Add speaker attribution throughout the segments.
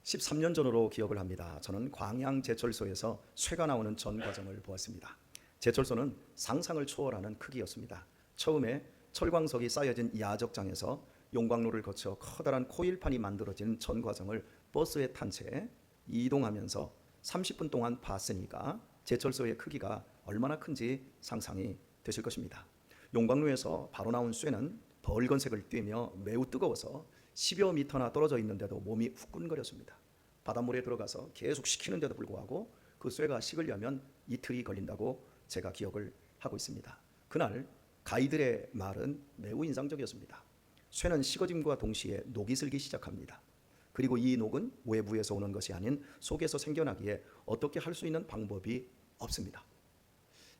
Speaker 1: 13년 전으로 기억을 합니다. 저는 광양 제철소에서 쇠가 나오는 전 과정을 보았습니다. 제철소는 상상을 초월하는 크기였습니다. 처음에 철광석이 쌓여진 야적장에서 용광로를 거쳐 커다란 코일판이 만들어진 전 과정을 버스에 탄 채 이동하면서 30분 동안 봤으니까 제철소의 크기가 얼마나 큰지 상상이 되실 것입니다. 용광로에서 바로 나온 쇠는 벌건색을 띠며 매우 뜨거워서 10여 미터나 떨어져 있는데도 몸이 후끈거렸습니다. 바닷물에 들어가서 계속 식히는데도 불구하고 그 쇠가 식으려면 이틀이 걸린다고 제가 기억을 하고 있습니다. 그날 가이들의 말은 매우 인상적이었습니다. 쇠는 식어짐과 동시에 녹이 슬기 시작합니다. 그리고 이 녹은 외부에서 오는 것이 아닌 속에서 생겨나기에 어떻게 할 수 있는 방법이 없습니다.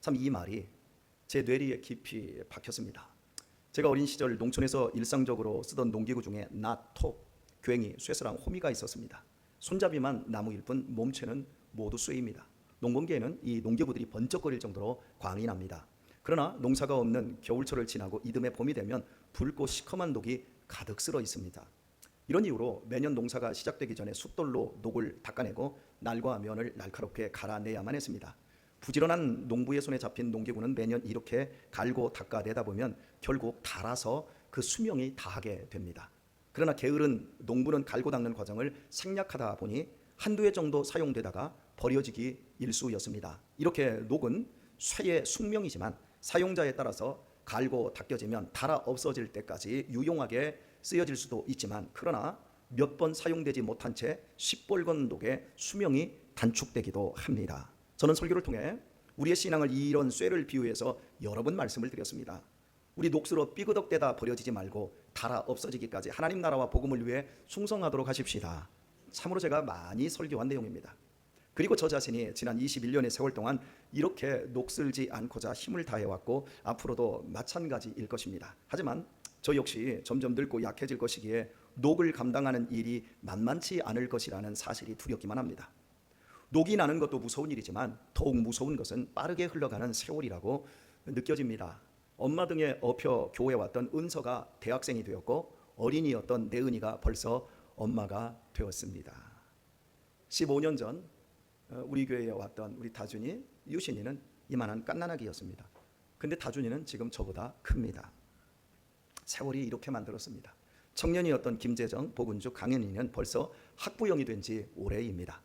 Speaker 1: 참 이 말이 제 뇌리에 깊이 박혔습니다. 제가 어린 시절 농촌에서 일상적으로 쓰던 농기구 중에 낫, 톱, 괭이, 쇠사랑, 호미가 있었습니다. 손잡이만 나무일 뿐 몸체는 모두 쇠입니다. 농번기에는 이 농기구들이 번쩍거릴 정도로 광이 납니다. 그러나 농사가 없는 겨울철을 지나고 이듬해 봄이 되면 붉고 시커먼 녹이 가득 쓸어 있습니다. 이런 이유로 매년 농사가 시작되기 전에 숫돌로 녹을 닦아내고 날과 면을 날카롭게 갈아내야만 했습니다. 부지런한 농부의 손에 잡힌 농기구는 매년 이렇게 갈고 닦아내다 보면 결국 닳아서 그 수명이 다하게 됩니다. 그러나 게으른 농부는 갈고 닦는 과정을 생략하다 보니 한두 해 정도 사용되다가 버려지기 일쑤였습니다. 이렇게 녹은 쇠의 숙명이지만 사용자에 따라서 갈고 닦여지면 닳아 없어질 때까지 유용하게 쓰여질 수도 있지만, 그러나 몇 번 사용되지 못한 채 시뻘건 녹의 수명이 단축되기도 합니다. 저는 설교를 통해 우리의 신앙을 이런 쇠를 비유해서 여러 번 말씀을 드렸습니다. 우리 녹슬어 삐그덕대다 버려지지 말고 닳아 없어지기까지 하나님 나라와 복음을 위해 충성하도록 하십시다. 참으로 제가 많이 설교한 내용입니다. 그리고 저 자신이 지난 21년의 세월 동안 이렇게 녹슬지 않고자 힘을 다해왔고 앞으로도 마찬가지일 것입니다. 하지만 저 역시 점점 늙고 약해질 것이기에 녹을 감당하는 일이 만만치 않을 것이라는 사실이 두렵기만 합니다. 녹이 나는 것도 무서운 일이지만 더욱 무서운 것은 빠르게 흘러가는 세월이라고 느껴집니다. 엄마 등에 업혀 교회에 왔던 은서가 대학생이 되었고 어린이였던 내은이가 벌써 엄마가 되었습니다. 15년 전 우리 교회에 왔던 우리 다준이, 유신이는 이만한 깐난아기였습니다. 근데 다준이는 지금 저보다 큽니다. 세월이 이렇게 만들었습니다. 청년이었던 김재정, 복은주, 강현이는 벌써 학부형이 된 지 오래입니다.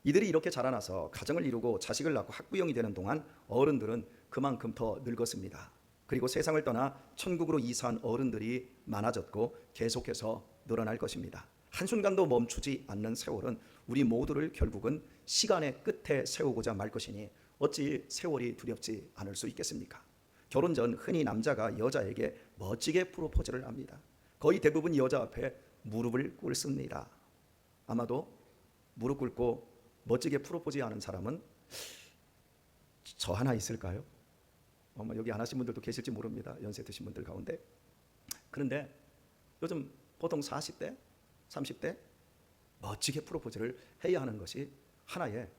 Speaker 1: 이들이 이렇게 자라나서 가정을 이루고 자식을 낳고 학부형이 되는 동안 어른들은 그만큼 더 늙었습니다. 그리고 세상을 떠나 천국으로 이사한 어른들이 많아졌고 계속해서 늘어날 것입니다. 한순간도 멈추지 않는 세월은 우리 모두를 결국은 시간의 끝에 세우고자 말 것이니 어찌 세월이 두렵지 않을 수 있겠습니까? 결혼 전 흔히 남자가 여자에게 멋지게 프로포즈를 합니다. 거의 대부분 여자 앞에 무릎을 꿇습니다. 아마도 무릎 꿇고 멋지게 프로포즈하는 사람은 저 하나 있을까요? 여기 안 하신 분들도 계실지 모릅니다. 연세 드신 분들 가운데. 그런데 요즘 보통 40대, 30대 멋지게 프로포즈를 해야 하는 것이 하나의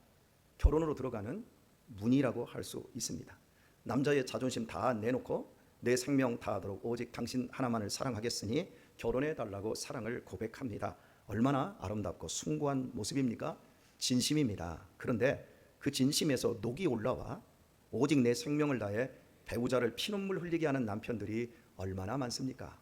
Speaker 1: 결혼으로 들어가는 문이라고 할 수 있습니다. 남자의 자존심 다 내놓고 내 생명 다하도록 오직 당신 하나만을 사랑하겠으니 결혼해 달라고 사랑을 고백합니다. 얼마나 아름답고 숭고한 모습입니까? 진심입니다. 그런데 그 진심에서 녹이 올라와 오직 내 생명을 다해 배우자를 피눈물 흘리게 하는 남편들이 얼마나 많습니까?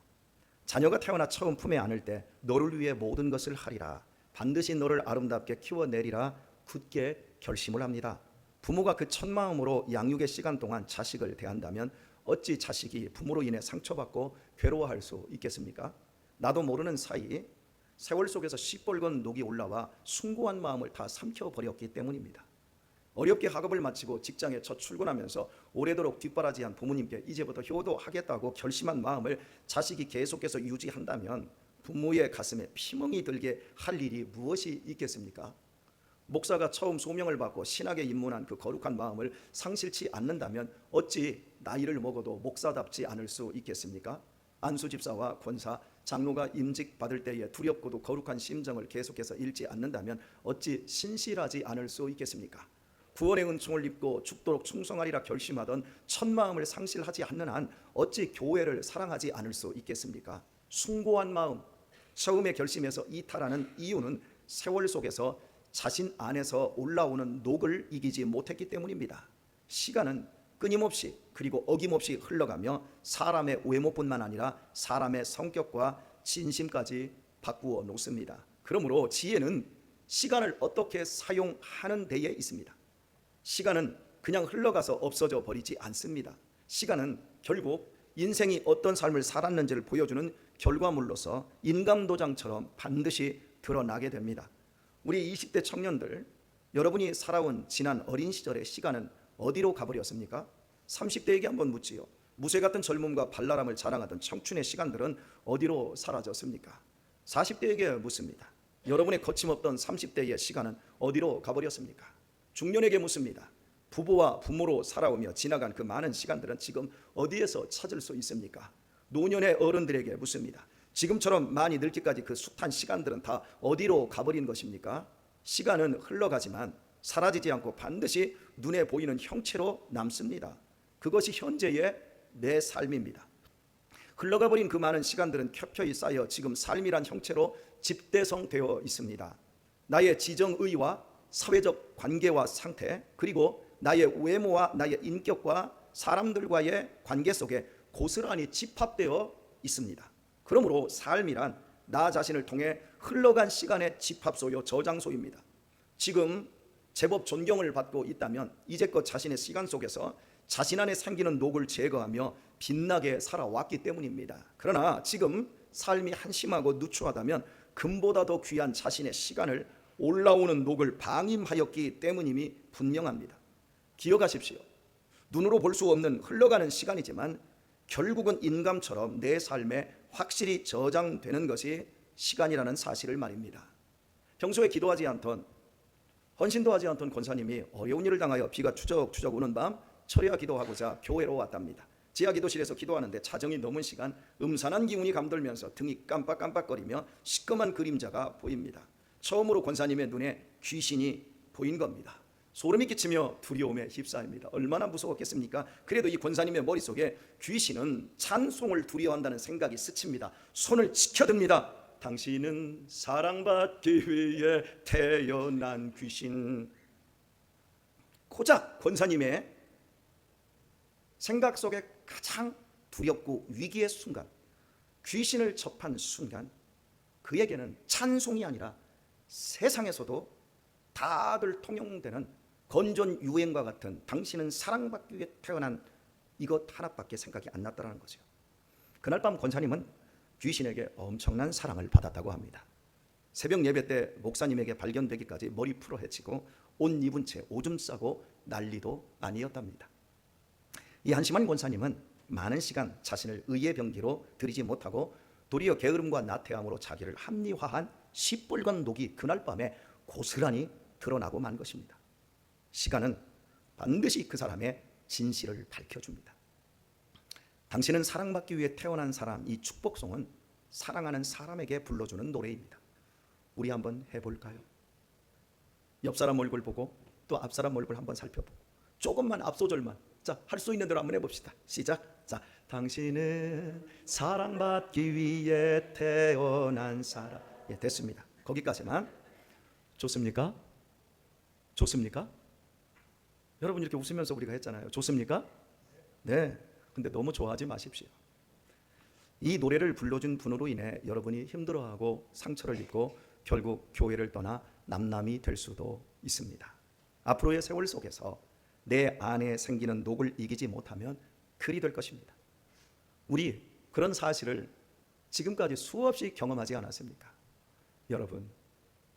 Speaker 1: 자녀가 태어나 처음 품에 안을 때 너를 위해 모든 것을 하리라, 반드시 너를 아름답게 키워내리라 굳게 결심을 합니다. 부모가 그 첫 마음으로 양육의 시간 동안 자식을 대한다면 어찌 자식이 부모로 인해 상처받고 괴로워할 수 있겠습니까? 나도 모르는 사이 세월 속에서 시뻘건 녹이 올라와 숭고한 마음을 다 삼켜버렸기 때문입니다. 어렵게 학업을 마치고 직장에 첫 출근하면서 오래도록 뒷바라지한 부모님께 이제부터 효도하겠다고 결심한 마음을 자식이 계속해서 유지한다면 부모의 가슴에 피멍이 들게 할 일이 무엇이 있겠습니까? 목사가 처음 소명을 받고 신학에 입문한 그 거룩한 마음을 상실치 않는다면 어찌 나이를 먹어도 목사답지 않을 수 있겠습니까? 안수 집사와 권사, 장로가 임직 받을 때에 두렵고도 거룩한 심정을 계속해서 잃지 않는다면 어찌 신실하지 않을 수 있겠습니까? 구원의 은총을 입고 죽도록 충성하리라 결심하던 첫 마음을 상실하지 않는 한 어찌 교회를 사랑하지 않을 수 있겠습니까? 숭고한 마음, 처음에 결심해서 이탈하는 이유는 세월 속에서 자신 안에서 올라오는 녹을 이기지 못했기 때문입니다. 시간은 끊임없이 그리고 어김없이 흘러가며 사람의 외모뿐만 아니라 사람의 성격과 진심까지 바꾸어 놓습니다. 그러므로 지혜는 시간을 어떻게 사용하는 데에 있습니다. 시간은 그냥 흘러가서 없어져 버리지 않습니다. 시간은 결국 인생이 어떤 삶을 살았는지를 보여주는 결과물로서 인감도장처럼 반드시 드러나게 됩니다. 우리 20대 청년들, 여러분이 살아온 지난 어린 시절의 시간은 어디로 가버렸습니까? 30대에게 한번 묻지요. 무쇠 같은 젊음과 발랄함을 자랑하던 청춘의 시간들은 어디로 사라졌습니까? 40대에게 묻습니다. 여러분의 거침없던 30대의 시간은 어디로 가버렸습니까? 중년에게 묻습니다. 부부와 부모로 살아오며 지나간 그 많은 시간들은 지금 어디에서 찾을 수 있습니까? 노년의 어른들에게 묻습니다. 지금처럼 많이 늙기까지 그 숱한 시간들은 다 어디로 가버린 것입니까? 시간은 흘러가지만 사라지지 않고 반드시 눈에 보이는 형체로 남습니다. 그것이 현재의 내 삶입니다. 흘러가버린 그 많은 시간들은 켜켜이 쌓여 지금 삶이란 형체로 집대성되어 있습니다. 나의 지정의와 사회적 관계와 상태, 그리고 나의 외모와 나의 인격과 사람들과의 관계 속에 고스란히 집합되어 있습니다. 그러므로 삶이란 나 자신을 통해 흘러간 시간의 집합소요, 저장소입니다. 지금 제법 존경을 받고 있다면 이제껏 자신의 시간 속에서 자신 안에 생기는 녹을 제거하며 빛나게 살아왔기 때문입니다. 그러나 지금 삶이 한심하고 누추하다면 금보다 더 귀한 자신의 시간을 올라오는 녹을 방임하였기 때문임이 분명합니다. 기억하십시오. 눈으로 볼 수 없는 흘러가는 시간이지만 결국은 인감처럼 내 삶에 확실히 저장되는 것이 시간이라는 사실을 말입니다. 평소에 기도하지 않던, 헌신도 하지 않던 권사님이 어려운 일을 당하여 비가 추적추적 오는 밤 철야 기도하고자 교회로 왔답니다. 지하 기도실에서 기도하는데 자정이 넘은 시간 음산한 기운이 감돌면서 등이 깜빡깜빡거리며 시꺼먼 그림자가 보입니다. 처음으로 권사님의 눈에 귀신이 보인 겁니다. 소름이 끼치며 두려움에 휩싸입니다. 얼마나 무서웠겠습니까? 그래도 이 권사님의 머릿속에 귀신은 찬송을 두려워한다는 생각이 스칩니다. 손을 치켜듭니다. 당신은 사랑받기 위해 태어난 귀신. 고작 권사님의 생각 속에 가장 두렵고 위기의 순간, 귀신을 접한 순간, 그에게는 찬송이 아니라 세상에서도 다들 통용되는 건전 유행과 같은 당신은 사랑받기 위해 태어난 이것 하나밖에 생각이 안 났다는 거죠. 그날 밤 권사님은 귀신에게 엄청난 사랑을 받았다고 합니다. 새벽 예배 때 목사님에게 발견되기까지 머리 풀어 헤치고 옷 입은 채 오줌 싸고 난리도 아니었답니다. 이 한심한 권사님은 많은 시간 자신을 의의 병기로 들이지 못하고 도리어 게으름과 나태함으로 자기를 합리화한 시뻘건 녹이 그날 밤에 고스란히 드러나고 만 것입니다. 시간은 반드시 그 사람의 진실을 밝혀줍니다. 당신은 사랑받기 위해 태어난 사람, 이 축복송은 사랑하는 사람에게 불러주는 노래입니다. 우리 한번 해볼까요? 옆 사람 얼굴 보고 또 앞 사람 얼굴 한번 살펴보고 조금만 앞소절만, 자, 할 수 있는 대로 한번 해봅시다. 시작. 자, 당신은 사랑받기 위해 태어난 사람. 예, 됐습니다. 거기까지만. 좋습니까? 좋습니까? 여러분 이렇게 웃으면서 우리가 했잖아요. 좋습니까? 네. 근데 너무 좋아하지 마십시오. 이 노래를 불러준 분으로 인해 여러분이 힘들어하고 상처를 입고 결국 교회를 떠나 남남이 될 수도 있습니다. 앞으로의 세월 속에서 내 안에 생기는 녹을 이기지 못하면 그리 될 것입니다. 우리 그런 사실을 지금까지 수없이 경험하지 않았습니까? 여러분,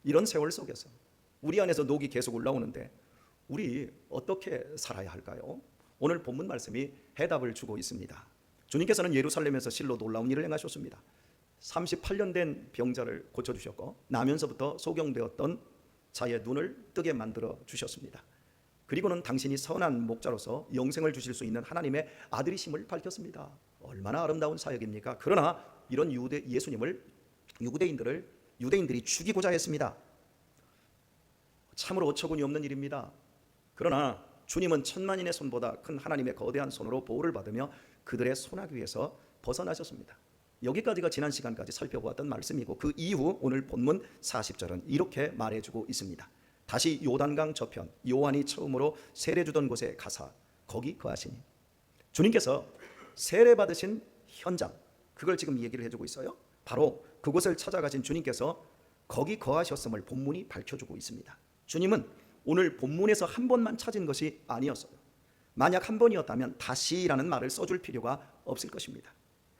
Speaker 1: 이런 세월 속에서 우리 안에서 녹이 계속 올라오는데 우리 어떻게 살아야 할까요? 오늘 본문 말씀이 해답을 주고 있습니다. 주님께서는 예루살렘에서 실로 놀라운 일을 행하셨습니다. 38년 된 병자를 고쳐주셨고 나면서부터 소경되었던 자의 눈을 뜨게 만들어 주셨습니다. 그리고는 당신이 선한 목자로서 영생을 주실 수 있는 하나님의 아들이심을 밝혔습니다. 얼마나 아름다운 사역입니까? 그러나 이런 예수님을 유대인들이 죽이고자 했습니다. 참으로 어처구니 없는 일입니다. 그러나 주님은 천만인의 손보다 큰 하나님의 거대한 손으로 보호를 받으며 그들의 손아귀에서 벗어나셨습니다. 여기까지가 지난 시간까지 살펴보았던 말씀이고, 그 이후 오늘 본문 40절은 이렇게 말해주고 있습니다. 다시 요단강 저편 요한이 처음으로 세례 주던 곳에 가사 거기 거하시니. 주님께서 세례 받으신 현장, 그걸 지금 얘기를 해주고 있어요. 바로 그곳을 찾아가신 주님께서 거기 거하셨음을 본문이 밝혀주고 있습니다. 주님은 오늘 본문에서 한 번만 찾은 것이 아니었어요. 만약 한 번이었다면 다시라는 말을 써줄 필요가 없을 것입니다.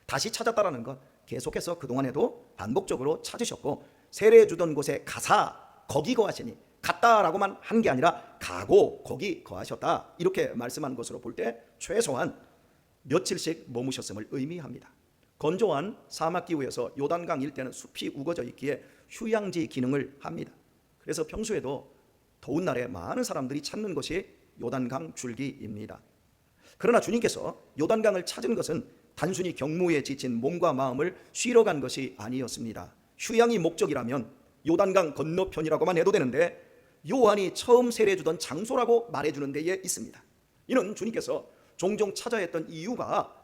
Speaker 1: 다시 찾았다라는 것, 계속해서 그동안에도 반복적으로 찾으셨고, 세례 주던 곳에 가사 거기 거하시니, 갔다라고만 한 게 아니라 가고 거기 거하셨다, 이렇게 말씀한 것으로 볼 때 최소한 며칠씩 머무셨음을 의미합니다. 건조한 사막 기후에서 요단강 일대는 숲이 우거져 있기에 휴양지 기능을 합니다. 그래서 평소에도 더운 날에 많은 사람들이 찾는 곳이 요단강 줄기입니다. 그러나 주님께서 요단강을 찾은 것은 단순히 경무에 지친 몸과 마음을 쉬러 간 것이 아니었습니다. 휴양이 목적이라면 요단강 건너편이라고만 해도 되는데, 요한이 처음 세례 주던 장소라고 말해주는 데에 있습니다. 이는 주님께서 종종 찾아야 했던 이유가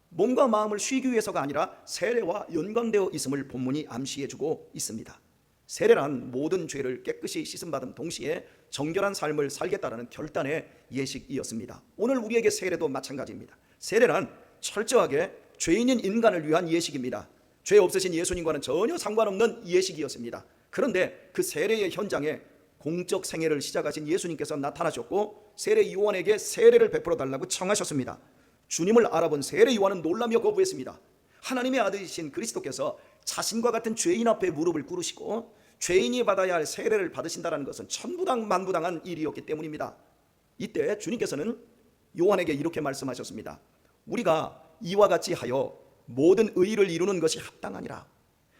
Speaker 1: 몸과 마음을 쉬기 위해서가 아니라 세례와 연관되어 있음을 본문이 암시해주고 있습니다. 세례란 모든 죄를 깨끗이 씻음받은 동시에 정결한 삶을 살겠다라는 결단의 예식이었습니다. 오늘 우리에게 세례도 마찬가지입니다. 세례란 철저하게 죄인인 인간을 위한 예식입니다. 죄 없으신 예수님과는 전혀 상관없는 예식이었습니다. 그런데 그 세례의 현장에 공적 생애를 시작하신 예수님께서 나타나셨고, 세례 요한에게 세례를 베풀어 달라고 청하셨습니다. 주님을 알아본 세례 요한은 놀라며 거부했습니다. 하나님의 아들이신 그리스도께서 자신과 같은 죄인 앞에 무릎을 꿇으시고 죄인이 받아야 할 세례를 받으신다는 것은 천부당 만부당한 일이었기 때문입니다. 이때 주님께서는 요한에게 이렇게 말씀하셨습니다. 우리가 이와 같이 하여 모든 의를 이루는 것이 합당하니라.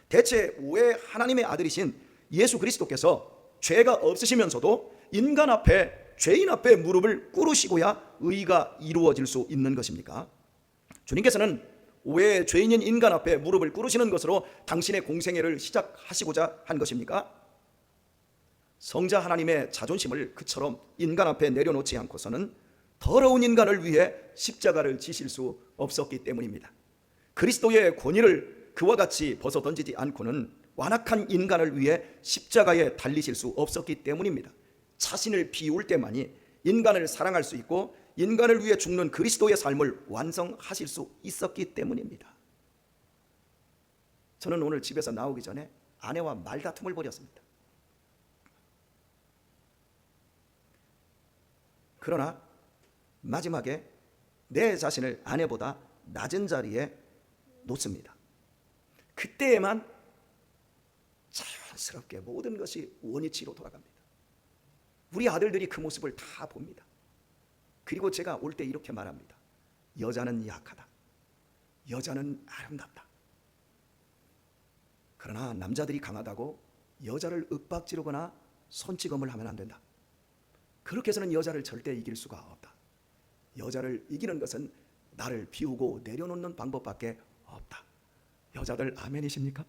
Speaker 1: 대체 왜 하나님의 아들이신 예수 그리스도께서 죄가 없으시면서도 인간 앞에, 죄인 앞에 무릎을 꿇으시고야 의가 이루어질 수 있는 것입니까? 주님께서는 왜 죄인인 인간 앞에 무릎을 꿇으시는 것으로 당신의 공생애를 시작하시고자 한 것입니까? 성자 하나님의 자존심을 그처럼 인간 앞에 내려놓지 않고서는 더러운 인간을 위해 십자가를 지실 수 없었기 때문입니다. 그리스도의 권위를 그와 같이 벗어 던지지 않고는 완악한 인간을 위해 십자가에 달리실 수 없었기 때문입니다. 자신을 비울 때만이 인간을 사랑할 수 있고 인간을 위해 죽는 그리스도의 삶을 완성하실 수 있었기 때문입니다. 저는 오늘 집에서 나오기 전에 아내와 말다툼을 벌였습니다. 그러나 마지막에 내 자신을 아내보다 낮은 자리에 놓습니다. 그때에만 자연스럽게 모든 것이 원위치로 돌아갑니다. 우리 아들들이 그 모습을 다 봅니다. 그리고 제가 올 때 이렇게 말합니다. 여자는 약하다. 여자는 아름답다. 그러나 남자들이 강하다고 여자를 윽박지르거나 손찌검을 하면 안 된다. 그렇게 해서는 여자를 절대 이길 수가 없다. 여자를 이기는 것은 나를 비우고 내려놓는 방법밖에 없다. 여자들 아멘이십니까?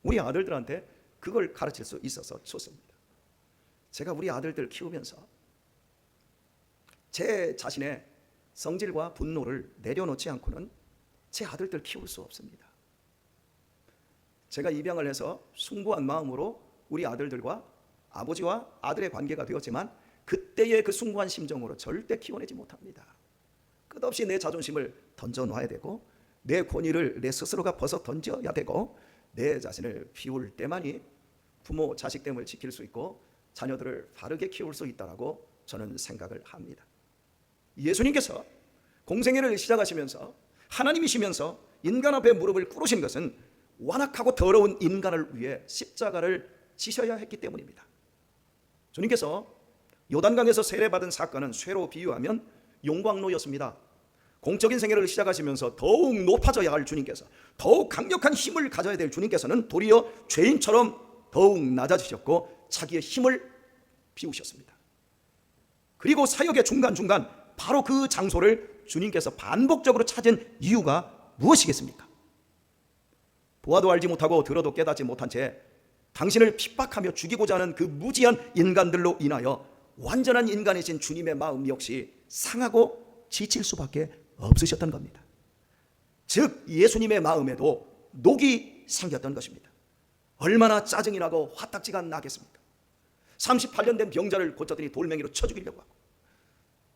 Speaker 1: 우리 아들들한테 그걸 가르칠 수 있어서 좋습니다. 제가 우리 아들들 키우면서 제 자신의 성질과 분노를 내려놓지 않고는 제 아들들 키울 수 없습니다. 제가 입양을 해서 숭고한 마음으로 우리 아들들과 아버지와 아들의 관계가 되었지만 그때의 그 숭고한 심정으로 절대 키워내지 못합니다. 끝없이 내 자존심을 던져놔야 되고 내 권위를 내 스스로가 벗어 던져야 되고 내 자신을 비울 때만이 부모 자식됨을 지킬 수 있고 자녀들을 바르게 키울 수 있다라고 저는 생각을 합니다. 예수님께서 공생애를 시작하시면서 하나님이시면서 인간 앞에 무릎을 꿇으신 것은 완악하고 더러운 인간을 위해 십자가를 지셔야 했기 때문입니다. 주님께서 요단강에서 세례받은 사건은 쇠로 비유하면 용광로였습니다. 공적인 생애를 시작하시면서 더욱 높아져야 할 주님께서, 더욱 강력한 힘을 가져야 될 주님께서는 도리어 죄인처럼 더욱 낮아지셨고 자기의 힘을 비우셨습니다. 그리고 사역의 중간중간 바로 그 장소를 주님께서 반복적으로 찾은 이유가 무엇이겠습니까? 보아도 알지 못하고 들어도 깨닫지 못한 채 당신을 핍박하며 죽이고자 하는 그 무지한 인간들로 인하여 완전한 인간이신 주님의 마음 역시 상하고 지칠 수밖에 없으셨던 겁니다. 즉 예수님의 마음에도 녹이 생겼던 것입니다. 얼마나 짜증이 나고 화딱지가 나겠습니까? 38년 된 병자를 고쳤더니 돌멩이로 쳐 죽이려고 하고,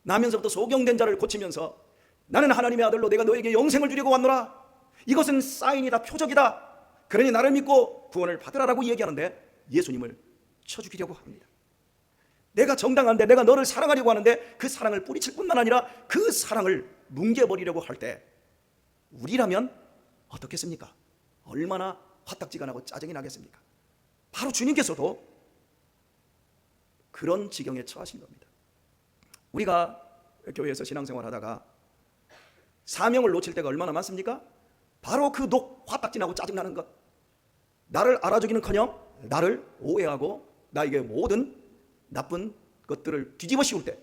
Speaker 1: 나면서부터 소경된 자를 고치면서 나는 하나님의 아들로 내가 너에게 영생을 주려고 왔노라, 이것은 사인이다, 표적이다, 그러니 나를 믿고 구원을 받으라라고 얘기하는데 예수님을 쳐 죽이려고 합니다. 내가 정당한데, 내가 너를 사랑하려고 하는데 그 사랑을 뿌리칠 뿐만 아니라 그 사랑을 뭉개버리려고 할 때 우리라면 어떻겠습니까? 얼마나 화딱지가 나고 짜증이 나겠습니까? 바로 주님께서도 그런 지경에 처하신 겁니다. 우리가 교회에서 신앙생활 하다가 사명을 놓칠 때가 얼마나 많습니까? 바로 그 화딱지 나고 짜증 나는 것, 나를 알아주기는커녕 나를 오해하고 나에게 모든 나쁜 것들을 뒤집어 씌울 때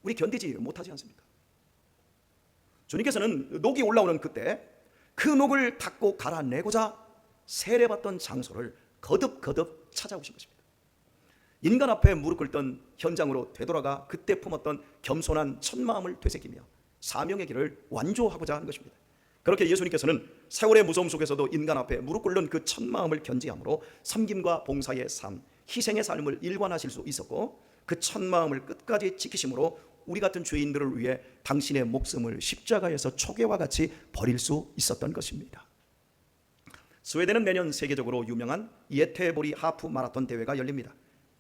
Speaker 1: 우리 견디지 못하지 않습니까? 주님께서는 녹이 올라오는 그때 그 녹을 닦고 갈아내고자 세례받던 장소를 거듭 찾아오신 것입니다. 인간 앞에 무릎 꿇던 현장으로 되돌아가 그때 품었던 겸손한 첫 마음을 되새기며 사명의 길을 완주하고자 하는 것입니다. 그렇게 예수님께서는 세월의 무서움 속에서도 인간 앞에 무릎 꿇는 그 첫 마음을 견지함으로 섬김과 봉사의 삶, 희생의 삶을 일관하실 수 있었고, 그 첫 마음을 끝까지 지키심으로 우리 같은 죄인들을 위해 당신의 목숨을 십자가에서 초계와 같이 버릴 수 있었던 것입니다. 스웨덴은 매년 세계적으로 유명한 예테보리 하프 마라톤 대회가 열립니다.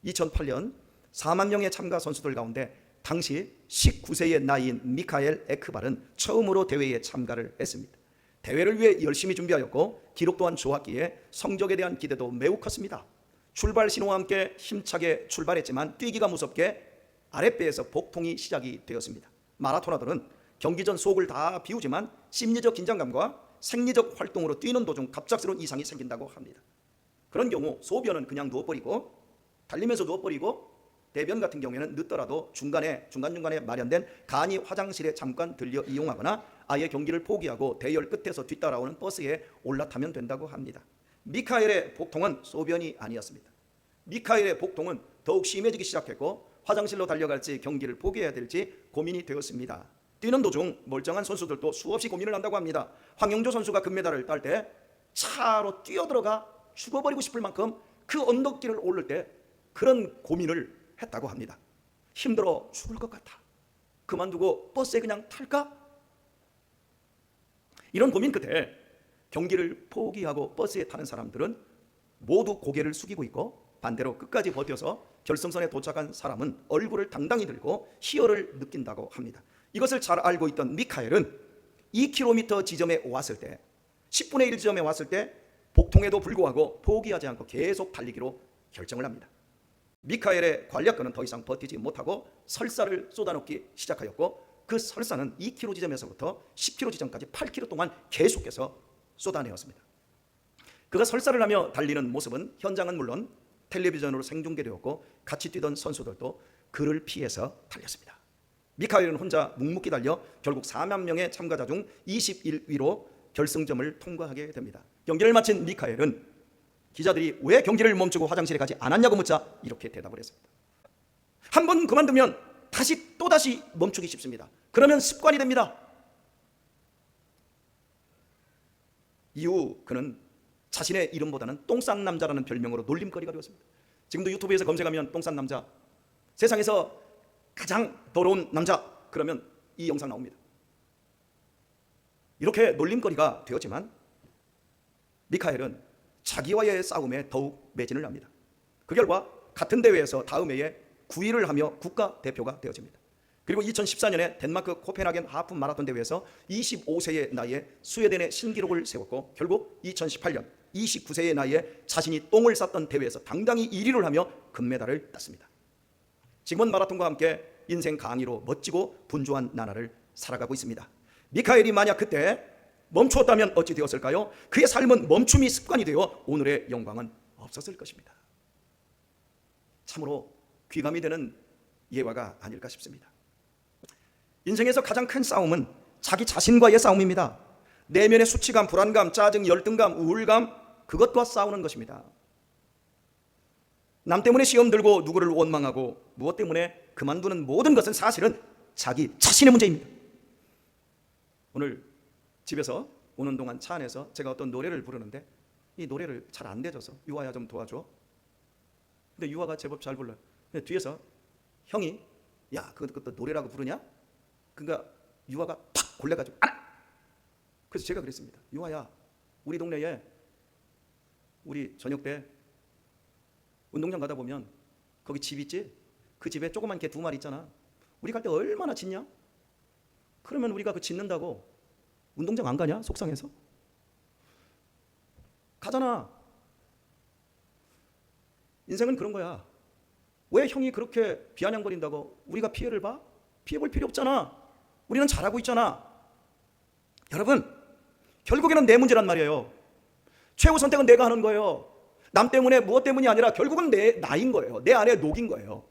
Speaker 1: 2008년 4만 명의 참가 선수들 가운데 당시 19세의 나이인 미카엘 에크발은 처음으로 대회에 참가를 했습니다. 대회를 위해 열심히 준비하였고 기록 또한 좋았기에 성적에 대한 기대도 매우 컸습니다. 출발 신호와 함께 힘차게 출발했지만 뛰기가 무섭게 아랫배에서 복통이 시작이 되었습니다. 마라토너들은 경기 전 속을 다 비우지만 심리적 긴장감과 생리적 활동으로 뛰는 도중 갑작스러운 이상이 생긴다고 합니다. 그런 경우 소변은 그냥 누워버리고, 달리면서 누워버리고, 대변 같은 경우에는 늦더라도 중간중간에 마련된 간이 화장실에 잠깐 들려 이용하거나 아예 경기를 포기하고 대열 끝에서 뒤따라오는 버스에 올라타면 된다고 합니다. 미카엘의 복통은 소변이 아니었습니다. 미카엘의 복통은 더욱 심해지기 시작했고 화장실로 달려갈지 경기를 포기해야 될지 고민이 되었습니다. 뛰는 도중 멀쩡한 선수들도 수없이 고민을 한다고 합니다. 황영조 선수가 금메달을 딸 때 차로 뛰어들어가 죽어버리고 싶을 만큼 그 언덕길을 오를 때 그런 고민을 했다고 합니다. 힘들어 죽을 것 같아, 그만두고 버스에 그냥 탈까? 이런 고민 끝에 경기를 포기하고 버스에 타는 사람들은 모두 고개를 숙이고 있고, 반대로 끝까지 버텨서 결승선에 도착한 사람은 얼굴을 당당히 들고 희열을 느낀다고 합니다. 이것을 잘 알고 있던 미카엘은 2km 지점에 왔을 때, 10분의 1 지점에 왔을 때 복통에도 불구하고 포기하지 않고 계속 달리기로 결정을 합니다. 미카엘의 관략근은 더 이상 버티지 못하고 설사를 쏟아놓기 시작하였고, 그 설사는 2km 지점에서부터 10km 지점까지 8km 동안 계속해서 쏟아내었습니다. 그가 설사를 하며 달리는 모습은 현장은 물론 텔레비전으로 생중계되었고 같이 뛰던 선수들도 그를 피해서 달렸습니다. 미카엘은 혼자 묵묵히 달려 결국 4만 명의 참가자 중 21위로 결승점을 통과하게 됩니다. 경기를 마친 미카엘은 기자들이 왜 경기를 멈추고 화장실에 가지 않았냐고 묻자 이렇게 대답을 했습니다. 한 번 그만두면 또다시 멈추기 쉽습니다. 그러면 습관이 됩니다. 이후 그는 자신의 이름보다는 똥싼 남자라는 별명으로 놀림거리가 되었습니다. 지금도 유튜브에서 검색하면 똥싼 남자, 세상에서 가장 더러운 남자, 그러면 이 영상 나옵니다. 이렇게 놀림거리가 되었지만 미카엘은 자기와의 싸움에 더욱 매진을 합니다. 그 결과 같은 대회에서 다음 해에 9위를 하며 국가대표가 되어집니다. 그리고 2014년에 덴마크 코펜하겐 하프 마라톤 대회에서 25세의 나이에 스웨덴의 신기록을 세웠고, 결국 2018년 29세의 나이에 자신이 똥을 쌌던 대회에서 당당히 1위를 하며 금메달을 땄습니다. 지금은 마라톤과 함께 인생 강의로 멋지고 분주한 나날을 살아가고 있습니다. 미카엘이 만약 그때 멈추었다면 어찌 되었을까요? 그의 삶은 멈춤이 습관이 되어 오늘의 영광은 없었을 것입니다. 참으로 귀감이 되는 예화가 아닐까 싶습니다. 인생에서 가장 큰 싸움은 자기 자신과의 싸움입니다. 내면의 수치감, 불안감, 짜증, 열등감, 우울감, 그것과 싸우는 것입니다. 남 때문에 시험 들고 누구를 원망하고 무엇 때문에 그만두는 모든 것은 사실은 자기 자신의 문제입니다. 오늘 집에서 오는 동안 차 안에서 제가 어떤 노래를 부르는데 이 노래를 잘 안 대줘서 유아야 좀 도와줘. 근데 유아가 제법 잘 불러요. 근데 뒤에서 형이 야 그것도 노래라고 부르냐? 그러니까 유아가 팍 골라가지고 안 해! 그래서 제가 그랬습니다. 유아야, 우리 동네에 우리 저녁 때 운동장 가다 보면 거기 집 있지? 그 집에 조그만 개 2마리 있잖아. 우리 갈 때 얼마나 짖냐? 그러면 우리가 그 짖는다고 운동장 안 가냐? 속상해서? 가잖아. 인생은 그런 거야. 왜 형이 그렇게 비아냥거린다고 우리가 피해를 봐? 피해 볼 필요 없잖아. 우리는 잘하고 있잖아. 여러분, 결국에는 내 문제란 말이에요. 최후 선택은 내가 하는 거예요. 남 때문에 무엇 때문이 아니라 결국은 나인 거예요. 내 안에 녹인 거예요.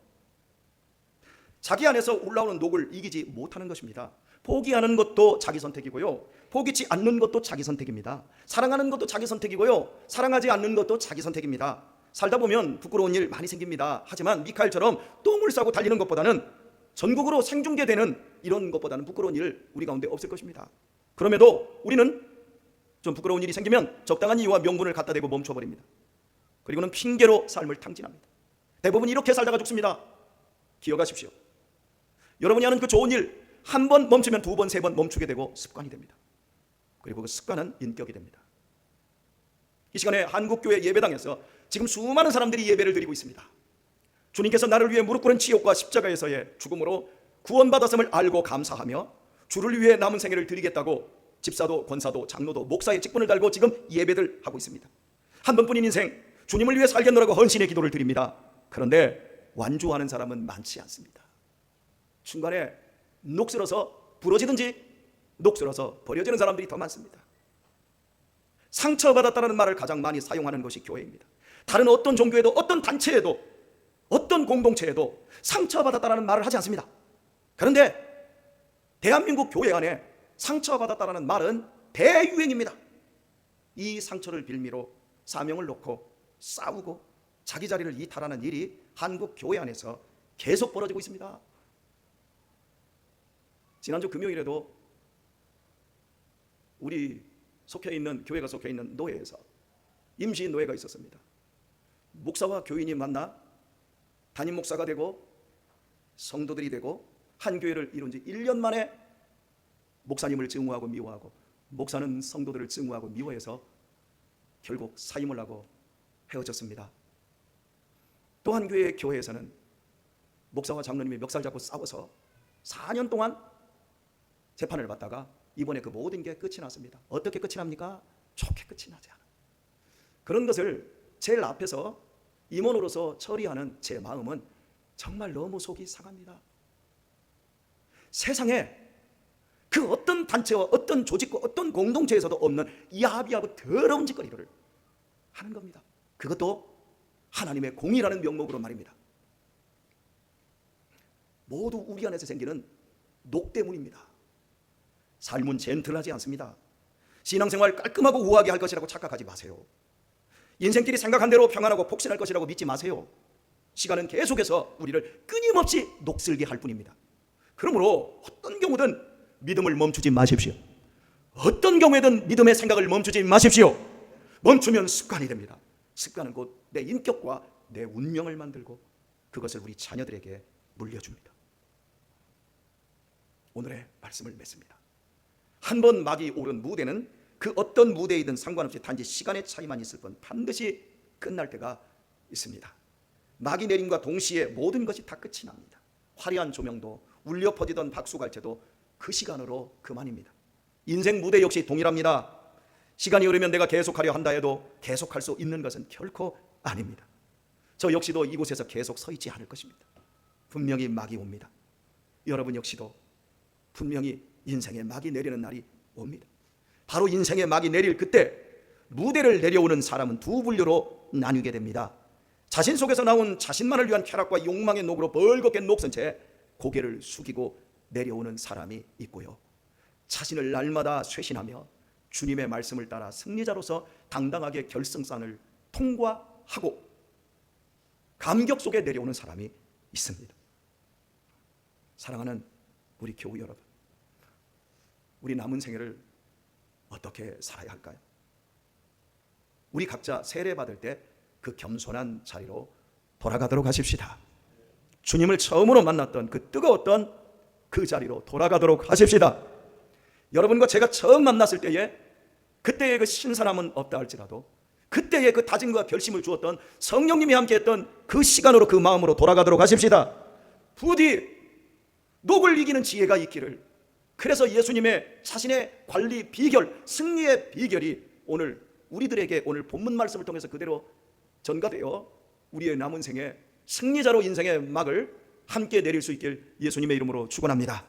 Speaker 1: 자기 안에서 올라오는 녹을 이기지 못하는 것입니다. 포기하는 것도 자기 선택이고요, 포기치 않는 것도 자기 선택입니다. 사랑하는 것도 자기 선택이고요, 사랑하지 않는 것도 자기 선택입니다. 살다 보면 부끄러운 일 많이 생깁니다. 하지만 미카엘처럼 똥을 싸고 달리는 것보다는, 전국으로 생중계되는 이런 것보다는 부끄러운 일 우리 가운데 없을 것입니다. 그럼에도 우리는 좀 부끄러운 일이 생기면 적당한 이유와 명분을 갖다 대고 멈춰버립니다. 그리고는 핑계로 삶을 탕진합니다. 대부분 이렇게 살다가 죽습니다. 기억하십시오. 여러분이 하는 그 좋은 일 한 번 멈추면 2번, 3번 멈추게 되고 습관이 됩니다. 그리고 그 습관은 인격이 됩니다. 이 시간에 한국교회 예배당에서 지금 수많은 사람들이 예배를 드리고 있습니다. 주님께서 나를 위해 무릎 꿇은 지옥과 십자가에서의 죽음으로 구원받았음을 알고 감사하며 주를 위해 남은 생애를 드리겠다고 집사도 권사도 장로도 목사의 직분을 달고 지금 예배를 하고 있습니다. 한 번뿐인 인생 주님을 위해 살겠노라고 헌신의 기도를 드립니다. 그런데 완주하는 사람은 많지 않습니다. 중간에 녹슬어서 부러지든지 녹슬어서 버려지는 사람들이 더 많습니다. 상처받았다는 말을 가장 많이 사용하는 것이 교회입니다. 다른 어떤 종교에도, 어떤 단체에도, 어떤 공동체에도 상처받았다는 말을 하지 않습니다. 그런데 대한민국 교회 안에 상처받았다는 말은 대유행입니다. 이 상처를 빌미로 사명을 놓고 싸우고 자기 자리를 이탈하는 일이 한국 교회 안에서 계속 벌어지고 있습니다. 지난주 금요일에도 우리 속해 있는, 교회가 속해 있는 노회에서 임시 노회가 있었습니다. 목사와 교인이 만나 담임 목사가 되고 성도들이 되고 한 교회를 이룬 지 1년 만에 목사님을 증오하고 미워하고, 목사는 성도들을 증오하고 미워해서 결국 사임을 하고 헤어졌습니다. 또 한 교회에서는 목사와 장로님이 멱살 잡고 싸워서 4년 동안 재판을 받다가 이번에 그 모든 게 끝이 났습니다. 어떻게 끝이 납니까? 좋게 끝이 나지 않아요. 그런 것을 제일 앞에서 임원으로서 처리하는 제 마음은 정말 너무 속이 상합니다. 세상에 그 어떤 단체와 어떤 조직과 어떤 공동체에서도 없는 야비하고 더러운 짓거리를 하는 겁니다. 그것도 하나님의 공의라는 명목으로 말입니다. 모두 우리 안에서 생기는 녹 때문입니다. 삶은 젠틀하지 않습니다. 신앙생활 깔끔하고 우아하게 할 것이라고 착각하지 마세요. 인생길이 생각한 대로 평안하고 폭신할 것이라고 믿지 마세요. 시간은 계속해서 우리를 끊임없이 녹슬게 할 뿐입니다. 그러므로 어떤 경우든 믿음을 멈추지 마십시오. 어떤 경우에든 믿음의 생각을 멈추지 마십시오. 멈추면 습관이 됩니다. 습관은 곧 내 인격과 내 운명을 만들고 그것을 우리 자녀들에게 물려줍니다. 오늘의 말씀을 맺습니다. 한 번 막이 오른 무대는 그 어떤 무대이든 상관없이 단지 시간의 차이만 있을 뿐 반드시 끝날 때가 있습니다. 막이 내림과 동시에 모든 것이 다 끝이 납니다. 화려한 조명도 울려 퍼지던 박수갈채도 그 시간으로 그만입니다. 인생 무대 역시 동일합니다. 시간이 흐르면 내가 계속하려 한다 해도 계속할 수 있는 것은 결코 아닙니다. 저 역시도 이곳에서 계속 서 있지 않을 것입니다. 분명히 막이 옵니다. 여러분 역시도 분명히 인생의 막이 내리는 날이 옵니다. 바로 인생의 막이 내릴 그때 무대를 내려오는 사람은 두 분류로 나뉘게 됩니다. 자신 속에서 나온 자신만을 위한 쾌락과 욕망의 녹으로 벌겋게 녹슨 채 고개를 숙이고 내려오는 사람이 있고요, 자신을 날마다 쇄신하며 주님의 말씀을 따라 승리자로서 당당하게 결승선을 통과하고 감격 속에 내려오는 사람이 있습니다. 사랑하는 우리 교우 여러분, 우리 남은 생애를 어떻게 살아야 할까요? 우리 각자 세례 받을 때 그 겸손한 자리로 돌아가도록 하십시다. 주님을 처음으로 만났던 그 뜨거웠던 그 자리로 돌아가도록 하십시다. 여러분과 제가 처음 만났을 때에 그때의 그 신선함은 없다 할지라도 그때의 그 다짐과 결심을 주었던 성령님이 함께했던 그 시간으로, 그 마음으로 돌아가도록 하십시다. 부디 녹을 이기는 지혜가 있기를. 그래서 예수님의 자신의 관리 비결, 승리의 비결이 오늘 우리들에게 오늘 본문 말씀을 통해서 그대로 전가되어 우리의 남은 생에 승리자로 인생의 막을 함께 내릴 수 있길 예수님의 이름으로 축원합니다.